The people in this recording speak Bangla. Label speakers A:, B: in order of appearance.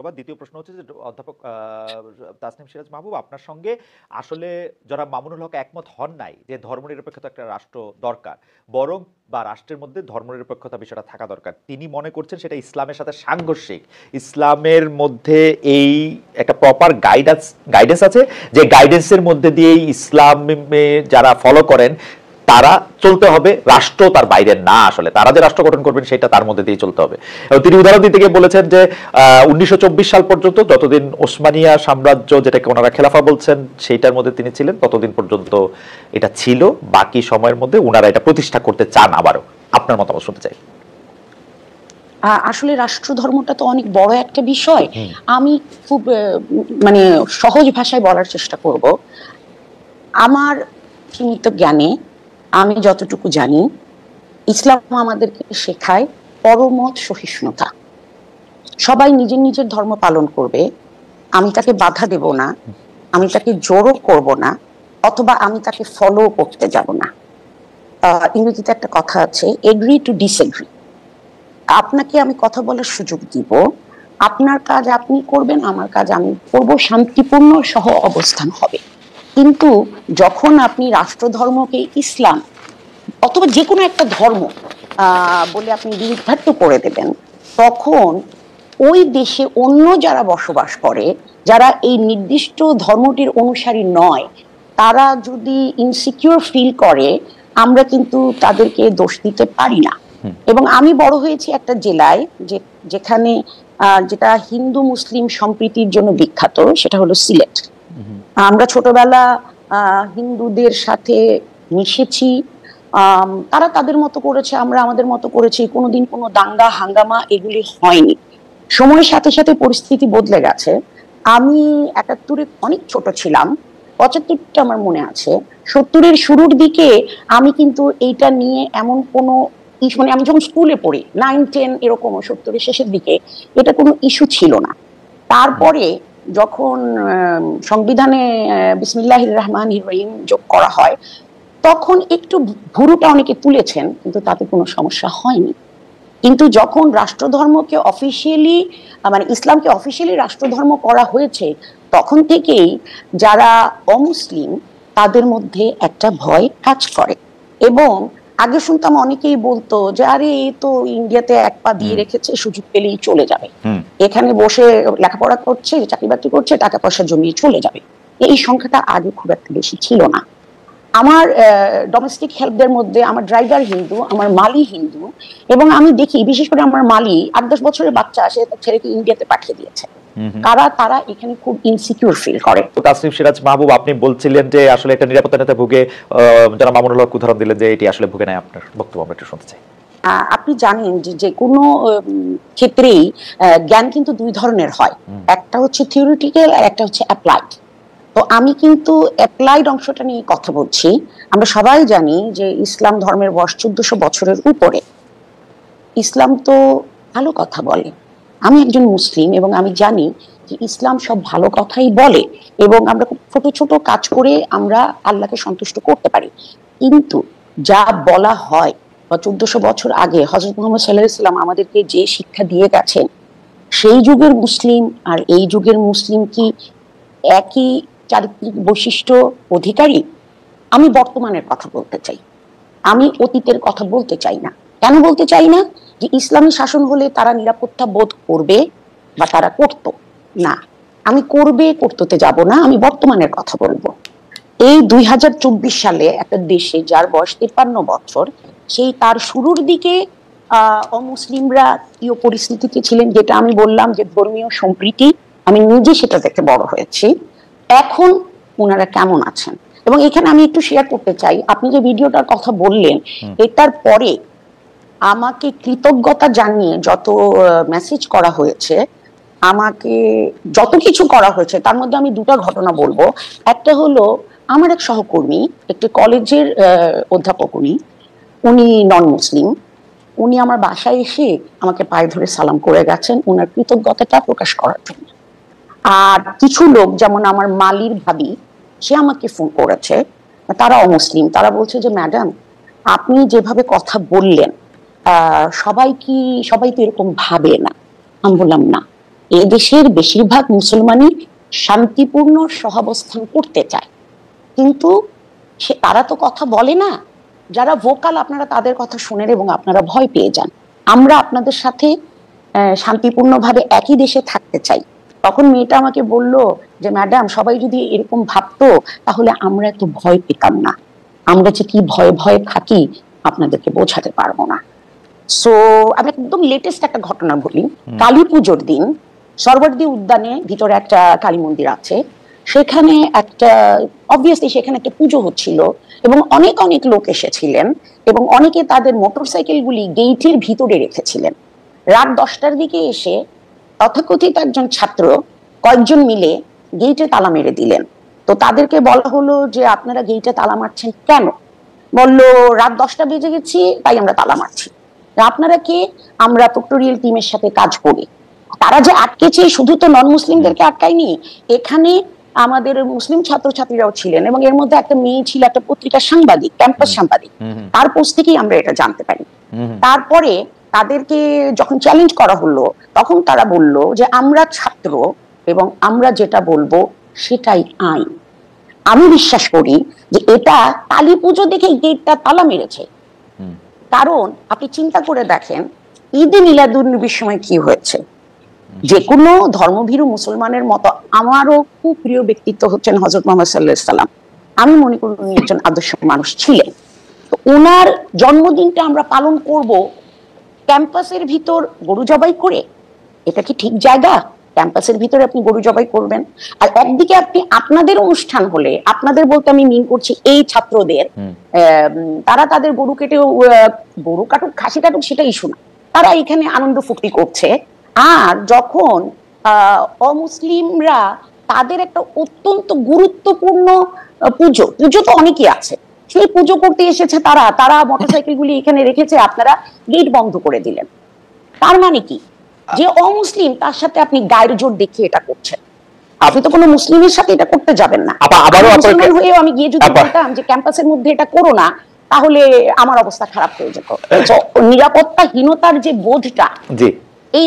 A: দ্বিতীয় প্রশ্ন হচ্ছে যে অধ্যাপক তাসনিম সিরাজ মাহবুব, আপনার সঙ্গে আসলে যারা মামুনুল হক একমত হন নাই যে ধর্মনিরপেক্ষতা একটা রাষ্ট্র দরকার, বরং বা রাষ্ট্রের মধ্যে ধর্মনিরপেক্ষতা বিষয়টা থাকা দরকার, তিনি মনে করছেন সেটা ইসলামের সাথে সাংঘর্ষিক। ইসলামের মধ্যে এই একটা প্রপার গাইডেন্স আছে, যে গাইডেন্সের মধ্যে দিয়েই ইসলামে যারা ফলো করেন তারা চলতে হবে, রাষ্ট্র তার বাইরে না, আসলে তারা যে রাষ্ট্র গঠন করবেন সেটা তার মধ্যে দিয়ে চলতে হবে। এবং তিনি উদাহরণ দিতে গিয়ে বলেছেন যে 1924 সাল পর্যন্ত, যতদিন ওসমানিয়া সাম্রাজ্য যেটাকে ওনারা খেলাফা বলছেন সেইটার মধ্যে তিনি ছিলেন, ততদিন পর্যন্ত এটা ছিল, বাকি সময়ের মধ্যে ওনারা এটা প্রতিষ্ঠা করতে চান আবারও। আপনার মতামত শুনতে চাই।
B: আসলে রাষ্ট্র ধর্মটা তো অনেক বড় একটা বিষয়। আমি খুব মানে সহজ ভাষায় বলার চেষ্টা করব। আমার সীমিত জ্ঞানে আমি যতটুকু জানি, ইসলাম আমাদেরকে শেখায় পরমত সহিষ্ণুতা। সবাই নিজের নিজের ধর্ম পালন করবে, আমি তাকে বাধা দেব না, আমি তাকে জোরও করব না, অথবা আমি তাকে ফলো করতে যাব না। ইংরেজিতে একটা কথা আছে, এগ্রি টু ডিসএগ্রি। আপনাকে আমি কথা বলার সুযোগ দিব, আপনার কাজ আপনি করবেন, আমার কাজ আমি করব, শান্তিপূর্ণ সহ অবস্থান হবে। কিন্তু যখন আপনি রাষ্ট্রধর্মকে ইসলাম অথবা যে কোনো একটা ধর্ম বলে আপনি বিরুদ্ধার্থ করে দেবেন, তখন ওই দেশে অন্য যারা বসবাস করে, যারা এই নির্দিষ্ট ধর্মটির অনুসারী নয়, তারা যদি ইনসিকিউর ফিল করে, আমরা কিন্তু তাদেরকে দোষ দিতে পারি না। এবং আমি বড় হয়েছি একটা জেলায় যেখানে যেটা হিন্দু মুসলিম সম্প্রীতির জন্য বিখ্যাত, সেটা হলো সিলেট। আমরা ছোটবেলা হিন্দুদের সাথে মিশেছি, তারা তাদের মতো করেছে, আমরা আমাদের মতো করেছি, কোনোদিন কোনো দাঙ্গা হাঙ্গামা এগুলি হয়নি। সময়ের সাথে সাথে পরিস্থিতি বদলে গেছে। আমি ৭১-এ অনেক ছোট ছিলাম, ৭৫টা আমার মনে আছে। ৭০-এর শুরুর দিকে আমি কিন্তু এইটা নিয়ে এমন কোনো ইস্যু, মানে আমি যখন স্কুলে পড়ি ৯-১০ এরকম, ৭০-এর শেষের দিকে এটা কোনো ইস্যু ছিল না। তারপরে যখন সংবিধানে বিসমিল্লাহির রহমানির রহিম যোগ করা হয়, তখন একটু ভুরুটা অনেকে তুলেছেন, কিন্তু তাতে কোনো সমস্যা হয়নি। কিন্তু যখন রাষ্ট্রধর্মকে অফিসিয়ালি, মানে ইসলামকে অফিসিয়ালি রাষ্ট্রধর্ম করা হয়েছে, তখন থেকেই যারা অমুসলিম তাদের মধ্যে একটা ভয় কাজ করে। এবং আগে শুনতাম অনেকেই বলতো যে আরে এই তো ইন্ডিয়াতে এক পা দিয়ে রেখেছে, সুযোগ পেলেই চলে যাবে, এখানে বসে লেখাপড়া করছে, চাকরি বাকরি করছে, টাকা পয়সা জমিয়ে চলে যাবে। এই সংখ্যাটা আগে খুব একটা বেশি ছিল না। আমার ডোমেস্টিক হেল্পদের মধ্যে আমার ড্রাইভার হিন্দু, আমার মালি হিন্দু, এবং আমি দেখি বিশেষ করে আমার মালি ৮-১০ বছরের বাচ্চা আসে তার ছেলেকে ইন্ডিয়াতে পাঠিয়ে দিয়েছে। তারা এখানে খুব ইনসিকিউর ফিল করে।
A: তাসনিম সিরাজ মাহবুব, আপনি বলছিলেন যে আসলে এটা নিরাপত্তাহীনতায় ভুগে, যারা মামুনুল হক উদাহরণ দিলেন যে এটি আসলে ভুগে নাই, আপনার বক্তব্য আমরা একটু শুনতে চাই।
B: আপনি জানেন যে কোনো ক্ষেত্রেই জ্ঞান কিন্তু দুই ধরনের হয়, একটা হচ্ছে থিওরিটিক্যাল আর একটা হচ্ছে অ্যাপ্লাইড। তো আমি কিন্তু অ্যাপ্লাইড অংশটা নিয়ে কথা বলছি। আমরা সবাই জানি যে ইসলাম ধর্মের বয়স ১৪০০ বছরের উপরে। ইসলাম তো ভালো কথা বলে। আমি একজন মুসলিম এবং আমি জানি যে ইসলাম সব ভালো কথাই বলে, এবং আমরা খুব ছোট ছোট কাজ করে আমরা আল্লাহকে সন্তুষ্ট করতে পারি। কিন্তু যা বলা হয়, ১৪০০ বছর আগে হযরত মুহাম্মদ সাল্লাল্লাহু আলাইহি ওয়াসাল্লাম আমাদেরকে যে শিক্ষা দিয়ে গেছেন, সেই যুগের মুসলিম আর এই যুগের মুসলিম কি একই চারিত্রিক বৈশিষ্ট্য অধিকারী? আমি বর্তমানের কথা বলতে চাই, আমি অতীতের কথা বলতে চাই না। কেন বলতে চাই না? যে ইসলামী শাসন হলে তারা নিরাপত্তা বোধ করবে বা তারা করতো না। আমি করতে যাব না, আমি বর্তমানের কথা বলবো। এই ২০২৪ সালে একটা দেশে যার বয়স ৫৩ বছর, সেই তার শুরুর দিকে অমুসলিমরা কি পরিস্থিতিতে ছিলেন, যেটা আমি বললাম যে ধর্মীয় সম্প্রীতি, আমি নিজে সেটা দেখে বড় হয়েছি। এখন ওনারা কেমন আছেন? এবং এখানে আমি একটু শেয়ার করতে চাই, আপনি যে ভিডিওটার কথা বললেন, এটার পরে আমাকে কৃতজ্ঞতা জানিয়ে যত মেসেজ করা হয়েছে, আমাকে যত কিছু করা হয়েছে, তার মধ্যে আমি দুটা ঘটনা বলবো। একটা হলো আমার এক সহকর্মী, একটি কলেজের অধ্যাপক, উনি নন মুসলিম, উনি আমার বাসায় এসে আমাকে পায়ে ধরে সালাম করে গেছেন ওনার কৃতজ্ঞতাটা প্রকাশ করার জন্য। আর কিছু লোক, যেমন আমার মালির ভাবি, সে আমাকে ফোন করেছে, তারা অমুসলিম, তারা বলছে যে ম্যাডাম আপনি যেভাবে কথা বললেন, সবাই তো এরকম ভাবে না। আমি বললাম না, এদেশের বেশিরভাগ মুসলমানই শান্তিপূর্ণ সহাবস্থান করতে চায়, কিন্তু তারা তো কথা বলে না। যারা ভোকাল আপনারা তাদের কথা শুনেন এবং আপনারা ভয় পেয়ে যান। আমরা আপনাদের সাথে শান্তিপূর্ণভাবে একই দেশে থাকতে চাই। তখন মেয়েটা আমাকে বলল যে ম্যাডাম, সবাই যদি এরকম ভাবতো তাহলে আমরা এত ভয় পেতাম না। আমরা যে কি ভয়ে ভয়ে থাকি আপনাদেরকে বোঝাতে পারবো না। সো আমি একদম লেটেস্ট একটা ঘটনা বলি। কালী পুজোর দিন সরবর্দী উদ্যানে ভিতরে একটা কালী মন্দির আছে, সেখানে একটা অবভিয়াসলি সেখানে একটা পুজো হচ্ছিল এবং অনেক অনেক লোক এসেছিলেন এবং অনেকে তাদের মোটরসাইকেলগুলি গেইটের ভিতরে রেখেছিলেন। রাত 10টার দিকে এসে তথাকথিত একজন ছাত্র কয়েকজন মিলে গেইটে তালা মেরে দিলেন। তো তাদেরকে বলা হলো যে আপনারা গেইটে তালা মারছেন কেন? বললো রাত 10টা বেজে গেছি তাই আমরা তালা মারছি। আপনারা কে? আমরা প্রক্টোরিয়াল টিমের সাথে কাজ করি। তারা যে আটকেছে শুধু তো নন মুসলিমদেরকে আটকায়নি, এখানে আমাদের মুসলিম ছাত্রছাত্রীরাও ছিলেন এবং এর মধ্যে একটা মেয়ে ছিল, একটা পত্রিকার সাংবাদিক, ক্যাম্পাস সাংবাদিক। তার পোস্ট থেকেই আমরা এটা জানতে পারি। তারপরে তাদেরকে যখন চ্যালেঞ্জ করা হলো তখন তারা বলল যে আমরা ছাত্র এবং আমরা যেটা বলবো সেটাই আইন। আমি বিশ্বাস করি যে এটা কালী পুজো দেখে গেটটা তালা মেরেছে। কারণ আপনি চিন্তা করে দেখেন ঈদে মিলাদুন্নবীর সময় কি হয়েছে। যে কোনো ধর্মভীরু মুসলমানের মতো আমারও খুব প্রিয় ব্যক্তিত্ব হচ্ছেন হযরত মুহাম্মদ সাল্লাল্লাহু আলাইহি সাল্লাম। আমি মনে করি উনি একজন আদর্শ মানুষ ছিলেন। তো ওনার জন্মদিনটা আমরা পালন করব ক্যাম্পাসের ভিতর গরু জবাই করে? এটা কি ঠিক জায়গা? ক্যাম্পাসের ভিতরে আপনি গরু জবাই করবেন? আর একদিকে আপনি আপনাদের অনুষ্ঠান হলে, আপনাদের বলতে আমি মিন করছি এই ছাত্রদের, তারা তাদের গরু কেটে গরু কাটুক খাসি কাটুক সেটা ইস্যু না, তারা এখানে আনন্দ ফুর্তি করছে। আর যখন অমুসলিমরা তাদের একটা অত্যন্ত গুরুত্বপূর্ণ পুজো তো অনেকই আছে, সেই পুজো করতে এসেছে তারা মোটরসাইকেলগুলি এখানে রেখেছে, আপনারা গেট বন্ধ করে দিলেন। তার মানে কি? যে অমুসলিম তার সাথে আপনি গায়ের জোর দেখিয়ে এটা করছেন। আপনি তো কোনো মুসলিমের সাথে এটা করতে যাবেন না। মুসলমান হয়েও আমি গিয়ে যদি বলতাম যে ক্যাম্পাসের মধ্যে এটা করো না, তাহলে আমার অবস্থা খারাপ হয়ে যেত। নিরাপত্তাহীনতার যে বোধটা, এই